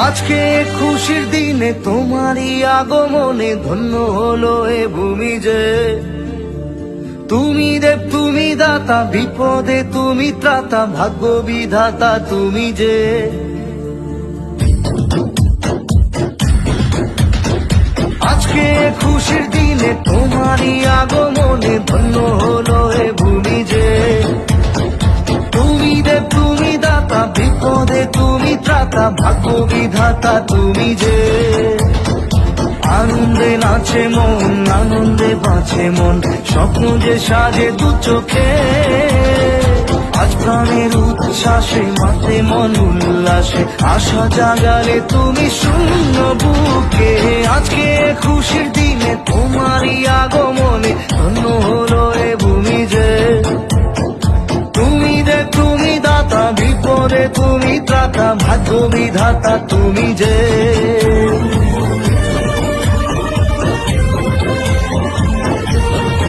আজকে খুশির দিনে তোমারই আগমনে ধন্য হলো এ ভূমি যে। তুমি দেব তুমি দাতা, বিপদে তুমি ত্রাতা, ভাগ্য বিধাতা তুমি যে। আজকে খুশির দিনে তোমারই আগমনে ধন্য হলো এ ভূমি যে। তুমি দেব তুমি দাতা, বিপদে তুমি ত্রাতা, ভাগ্য বিধাতা তুমি যে। আনন্দে নাচে মন, আনন্দে বাঁচে মন, স্বপ্ন যে সাজে দু চোখে। আজ প্রাণের উচ্ছ্বাসে মাতে মন উল্লাসে, আশা জাগালে তুমি শূন্য বুকে। আজকে খুশির দিনে তোমারই আগমনে ধন্য হলো এ ভূমি যে। তুমি দে তুমি দাতা, বিপদে তুমি ত্রাতা, ভাগ্য বিধাতা তুমি যে।